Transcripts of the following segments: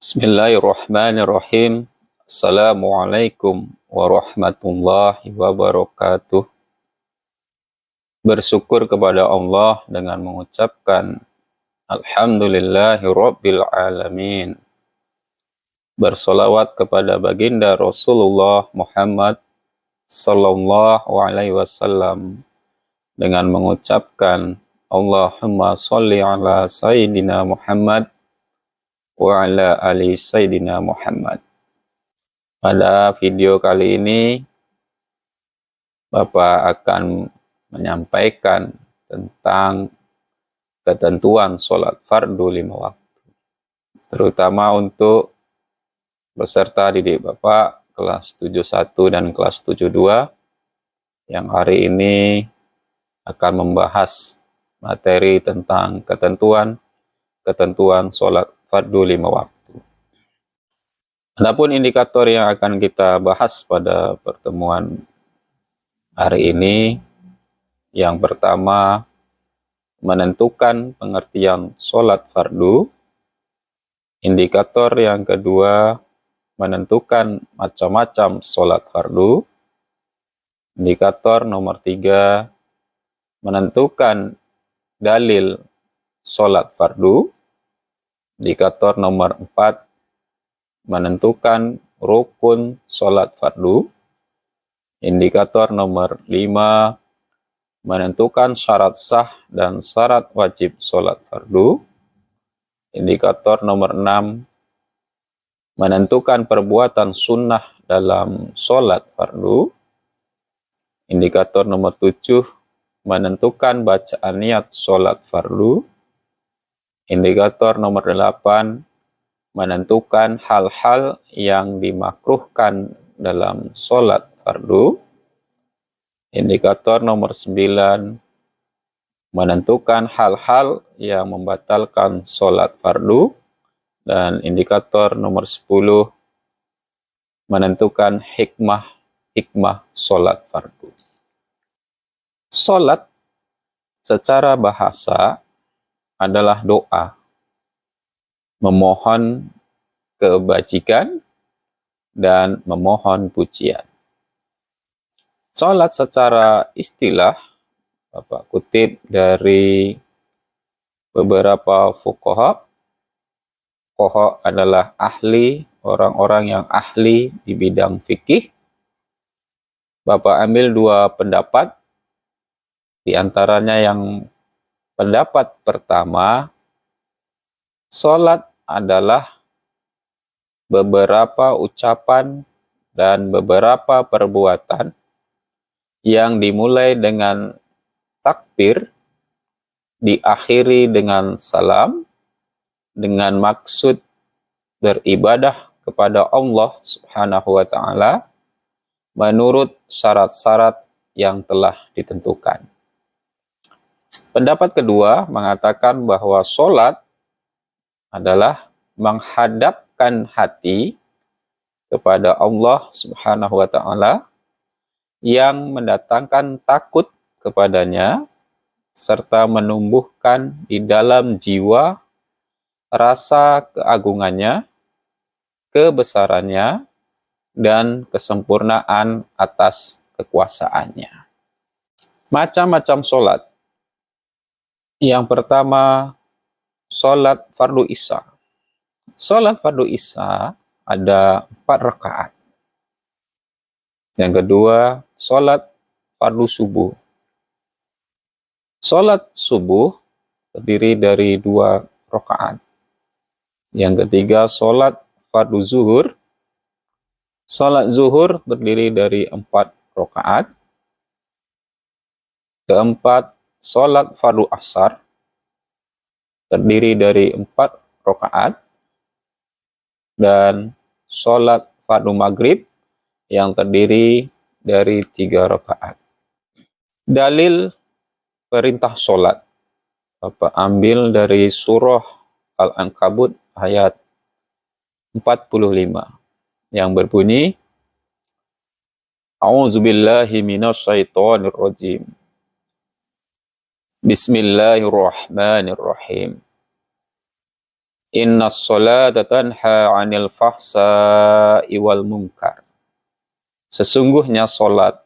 Bismillahirrahmanirrahim. Assalamualaikum warahmatullahi wabarakatuh. Bersyukur kepada Allah dengan mengucapkan Alhamdulillahirabbil alamin. Bersolawat kepada baginda Rasulullah Muhammad sallallahu alaihi wasallam dengan mengucapkan Allahumma sholli ala sayyidina Muhammad wa ala ali sayyidina Muhammad. Pada video kali ini Bapak akan menyampaikan tentang ketentuan sholat fardu 5 waktu, terutama untuk peserta didik Bapak kelas 71 dan kelas 72 yang hari ini akan membahas materi tentang ketentuan sholat fardu 5 waktu. Adapun indikator yang akan kita bahas pada pertemuan hari ini, yang pertama menentukan pengertian sholat fardu. Indikator yang kedua menentukan macam-macam sholat fardu. Indikator nomor 3 menentukan dalil sholat fardu. Indikator nomor 4 menentukan rukun sholat fardu. Indikator nomor 5 menentukan syarat sah dan syarat wajib sholat fardu. Indikator nomor 6 menentukan perbuatan sunnah dalam sholat fardu. Indikator nomor 7 menentukan bacaan niat sholat fardu. Indikator nomor 8 menentukan hal-hal yang dimakruhkan dalam sholat fardu. Indikator nomor 9 menentukan hal-hal yang membatalkan sholat fardu. Dan indikator nomor 10 menentukan hikmah sholat fardu. Sholat secara bahasa adalah doa, memohon kebajikan dan memohon pujian. Sholat secara istilah, Bapak kutip dari beberapa fuqaha. Fuqaha adalah orang-orang yang ahli di bidang fikih. Bapak ambil 2 pendapat, di antaranya yang pendapat pertama, sholat adalah beberapa ucapan dan beberapa perbuatan yang dimulai dengan takbir, diakhiri dengan salam, dengan maksud beribadah kepada Allah Subhanahu wa Ta'ala menurut syarat-syarat yang telah ditentukan. Pendapat kedua mengatakan bahwa sholat adalah menghadapkan hati kepada Allah Subhanahu wa Ta'ala yang mendatangkan takut kepadanya serta menumbuhkan di dalam jiwa rasa keagungannya, kebesarannya, dan kesempurnaan atas kekuasaannya. Macam-macam sholat. Yang pertama, sholat fardu isya. Sholat fardu isya ada 4 rakaat. Yang kedua, sholat fardu subuh. Sholat subuh terdiri dari 2 rakaat. Yang ketiga, sholat fardu zuhur. Sholat zuhur terdiri dari 4 rakaat. Keempat, sholat fardu asar terdiri dari 4 rakaat. Dan sholat fardu maghrib yang terdiri dari 3 rakaat. Dalil perintah sholat, Bapak ambil dari surah Al-Ankabut ayat 45 yang berbunyi, A'udzubillahi minasyaitonirrajim. Bismillahirrahmanirrahim. Inna sholata tanha 'anil fahsya'i wal munkar. Sesungguhnya solat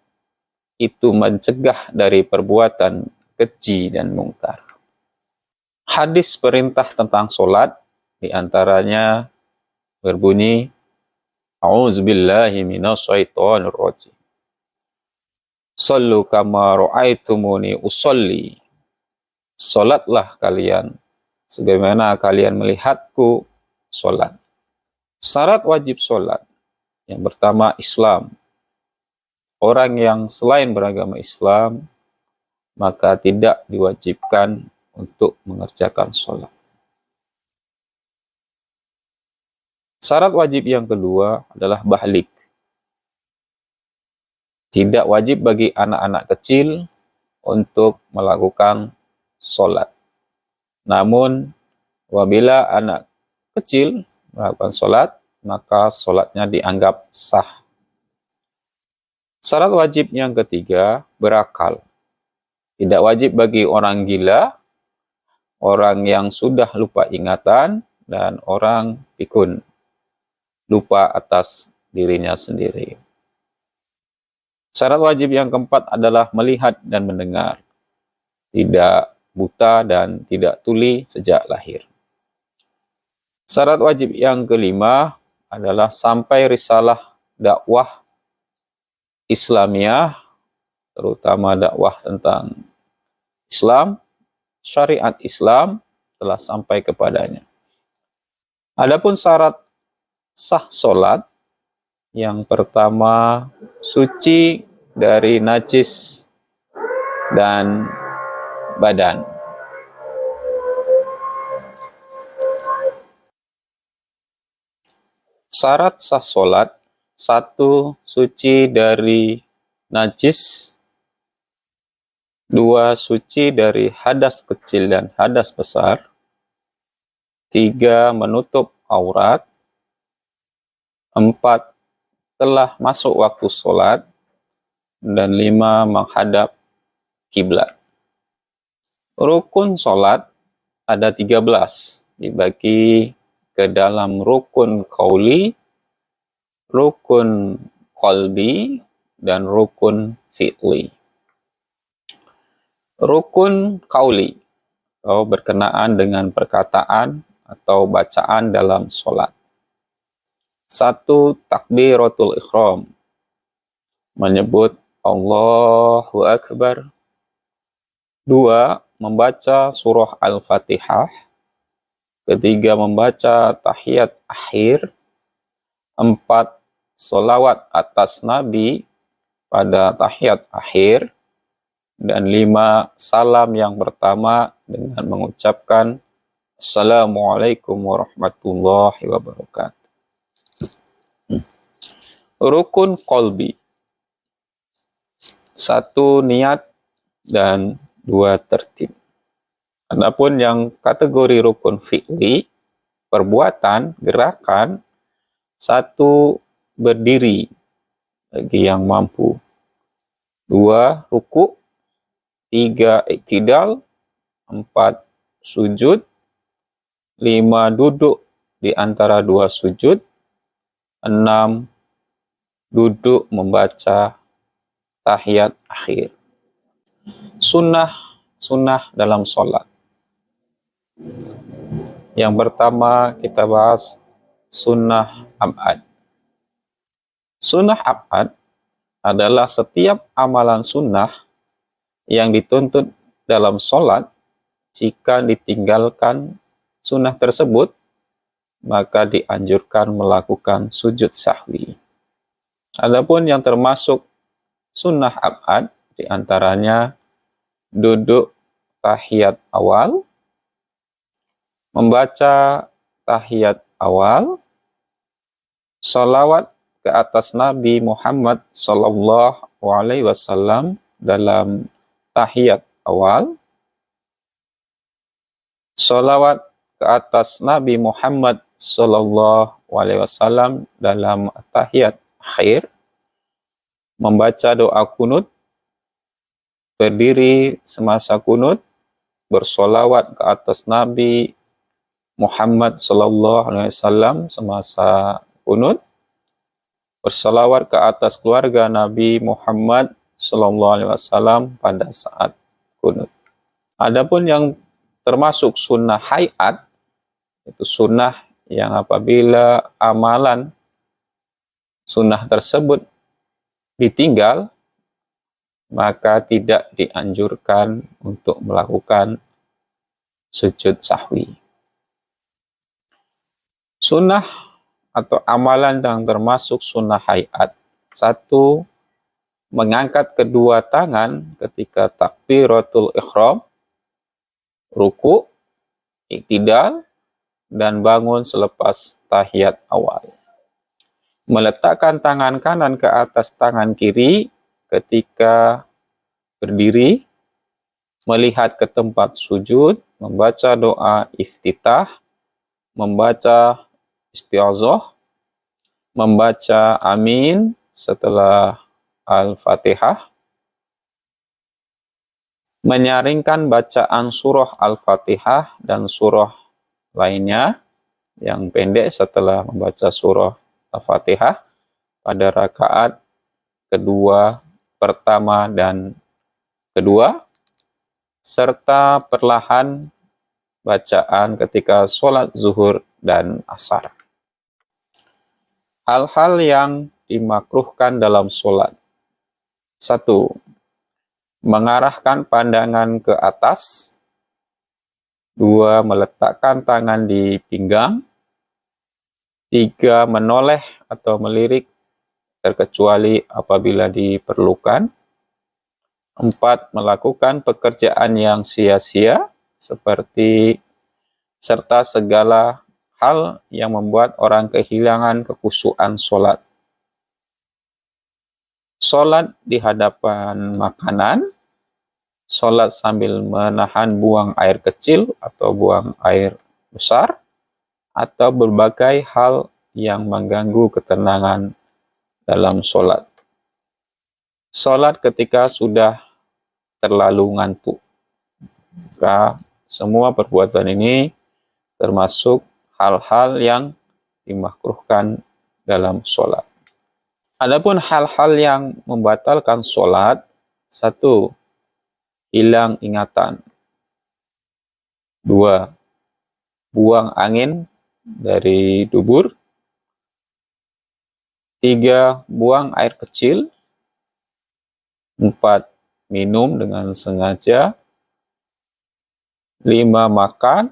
itu mencegah dari perbuatan keji dan mungkar. Hadis perintah tentang solat diantaranya berbunyi, A'udzubillahi minasyaitonir rajim. Sallu kama ra'aitumuni usolli. Solatlah kalian sebagaimana kalian melihatku solat. Syarat wajib solat. Yang pertama, Islam. Orang yang selain beragama Islam, maka tidak diwajibkan untuk mengerjakan sholat. Syarat wajib yang kedua adalah bahlik. Tidak wajib bagi anak-anak kecil untuk melakukan sholat. Namun, apabila anak kecil melakukan sholat, maka sholatnya dianggap sah. Syarat wajib yang ketiga, berakal. Tidak wajib bagi orang gila, orang yang sudah lupa ingatan, dan orang pikun, lupa atas dirinya sendiri. Syarat wajib yang keempat adalah melihat dan mendengar. Tidak buta dan tidak tuli sejak lahir. Syarat wajib yang kelima adalah sampai risalah dakwah Islamiyah, terutama dakwah tentang Islam, syariat Islam telah sampai kepadanya. Adapun syarat sah solat, yang pertama suci dari najis dan badan. Syarat sah solat, satu, suci dari najis. Dua, suci dari hadas kecil dan hadas besar. Tiga, menutup aurat. Empat, telah masuk waktu sholat. Dan lima, menghadap kiblat. Rukun sholat ada 13, dibagi ke dalam rukun qauli, rukun qalbi, dan rukun fi'li. Rukun qauli, atau berkenaan dengan perkataan atau bacaan dalam sholat. Satu, takbiratul ihram, menyebut Allahu Akbar. Dua, membaca surah Al-Fatihah. Ketiga, membaca tahiyat akhir. Empat, sholawat atas Nabi pada tahiyat akhir. Dan lima, salam yang pertama dengan mengucapkan Assalamualaikum warahmatullahi wabarakatuh. Rukun qalbi. Satu, niat, dan dua, tertib. Adapun yang kategori rukun fi'li, perbuatan, gerakan, satu, berdiri bagi yang mampu. Dua, ruku. Tiga, iktidal. Empat, sujud. Lima, duduk di antara dua sujud. Enam, duduk membaca tahiyat akhir. Sunnah dalam sholat. Yang pertama kita bahas sunnah ab'ad. Sunnah ab'ad adalah setiap amalan sunnah yang dituntut dalam sholat. Jika ditinggalkan sunnah tersebut, maka dianjurkan melakukan sujud sahwi. Adapun yang termasuk sunnah ab'ad, diantaranya duduk tahiyat awal, membaca tahiyat awal, sholawat ke atas Nabi Muhammad SAW dalam tahiyat awal, sholawat ke atas Nabi Muhammad SAW dalam tahiyat akhir, membaca doa kunut, berdiri semasa kunut, bersolawat ke atas Nabi Muhammad sallallahu alaihi wasallam semasa kunut, berselawat ke atas keluarga Nabi Muhammad sallallahu alaihi wasallam pada saat kunut. Adapun yang termasuk sunnah hayat, itu sunnah yang apabila amalan sunnah tersebut ditinggal, maka tidak dianjurkan untuk melakukan sujud sahwi. Sunnah atau amalan yang termasuk sunnah hayat. 1. Mengangkat kedua tangan ketika takbiratul ihram, ruku, iktidal, dan bangun selepas tahiyat awal. Meletakkan tangan kanan ke atas tangan kiri ketika berdiri, melihat ke tempat sujud, membaca doa iftitah, membaca isti'azah, membaca amin setelah Al-Fatihah, menyaringkan bacaan surah Al-Fatihah dan surah lainnya yang pendek setelah membaca surah Al-Fatihah pada rakaat kedua, pertama, dan kedua, serta perlahan bacaan ketika sholat zuhur dan asar. Hal-hal yang dimakruhkan dalam sholat. 1. Mengarahkan pandangan ke atas. 2. Meletakkan tangan di pinggang. 3. Menoleh atau melirik terkecuali apabila diperlukan. 4. Melakukan pekerjaan yang sia-sia seperti serta segala hal yang membuat orang kehilangan kekhusyuan sholat. Sholat di hadapan makanan, sholat sambil menahan buang air kecil atau buang air besar, atau berbagai hal yang mengganggu ketenangan dalam sholat. Sholat ketika sudah terlalu ngantuk. Maka semua perbuatan ini termasuk hal-hal yang dimakruhkan dalam sholat. Adapun hal-hal yang membatalkan sholat. 1. Hilang ingatan. 2. Buang angin dari dubur. 3. Buang air kecil. 4. Minum dengan sengaja. 5. Makan.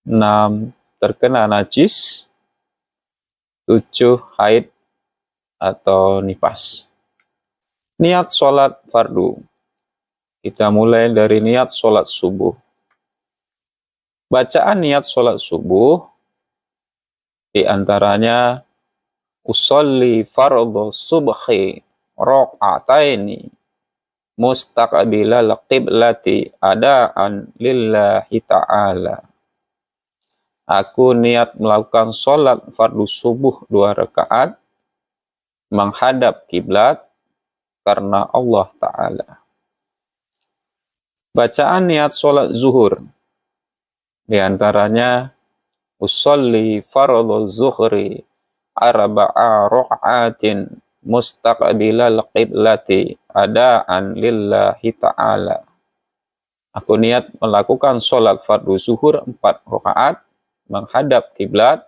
6. Terkena najis. 7. Haid atau nifas. Niat sholat fardu. Kita mulai dari niat sholat subuh. Bacaan niat sholat subuh diantaranya usolli fardhu subhi raq'ataini mustaqbilal qiblati adaan lillahi ta'ala. Aku niat melakukan sholat fardu subuh 2 rakaat menghadap kiblat karena Allah Ta'ala. Bacaan niat sholat zuhur diantaranya usolli fardhu zuhri arba'a raq'atin mustaqbilal qiblati adaan lillahi ta'ala. Aku niat melakukan sholat fardu zuhur 4 rakaat menghadap kiblat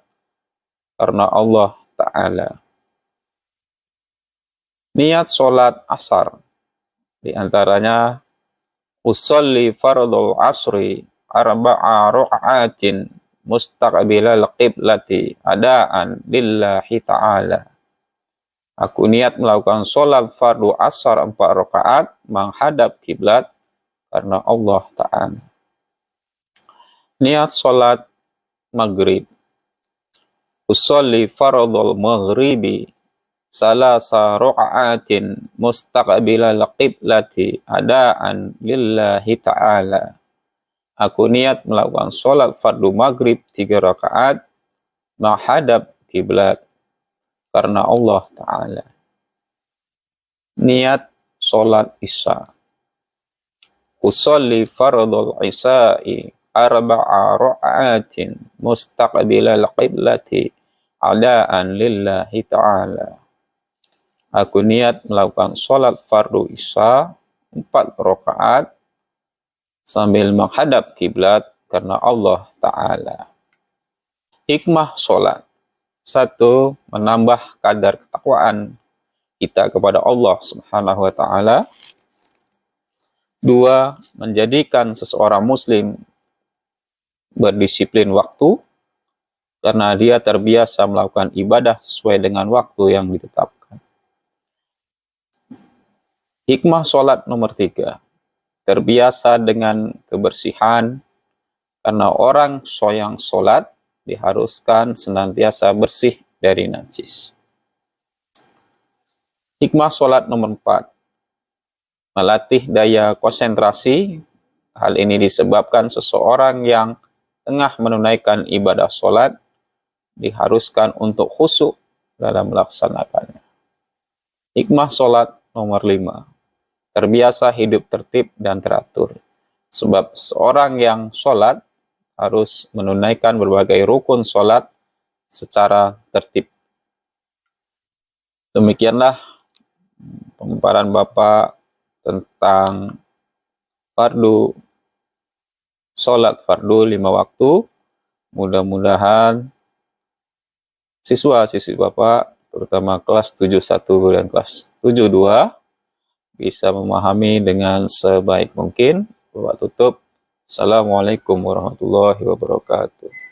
karena Allah Ta'ala. Niat sholat asar diantaranya usolli fardhu asri arba'a raq'atin mustaqbilal qiblati adaan lillahi ta'ala. Aku niat melakukan sholat fardu asar 4 rakaat menghadap kiblat karena Allah Ta'ala. Niat sholat maghrib. Usolli fardhu maghribi salasa raq'atin mustaqbilal qiblati adaan lillahi ta'ala. Aku niat melakukan sholat fardu maghrib 3 rakaat menghadap kiblat karena Allah Ta'ala. Niat sholat isya. Usolli fardhu isya'i arba'a ra'atin mustaqbilal qiblati adaan lillahi ta'ala. Aku niat melakukan sholat fardu isya 4 rakaat sambil menghadap kiblat karena Allah Ta'ala. Hikmah sholat. 1. Menambah kadar ketakwaan kita kepada Allah Subhanahu wa Ta'ala. 2. Menjadikan seseorang muslim berdisiplin waktu karena dia terbiasa melakukan ibadah sesuai dengan waktu yang ditetapkan. Hikmah sholat nomor 3. Terbiasa dengan kebersihan karena orang yang sholat diharuskan senantiasa bersih dari najis. Hikmah sholat nomor 4. Melatih daya konsentrasi. Hal ini disebabkan seseorang yang tengah menunaikan ibadah sholat diharuskan untuk khusyuk dalam melaksanakannya. Hikmah sholat nomor 5. Terbiasa hidup tertib dan teratur. Sebab seorang yang sholat harus menunaikan berbagai rukun sholat secara tertib. Demikianlah pemaparan Bapak tentang sholat fardu 5 waktu. Mudah-mudahan siswa-siswi Bapak, terutama kelas 71 dan kelas 72, bisa memahami dengan sebaik mungkin. Bapak tutup. Assalamualaikum warahmatullahi wabarakatuh.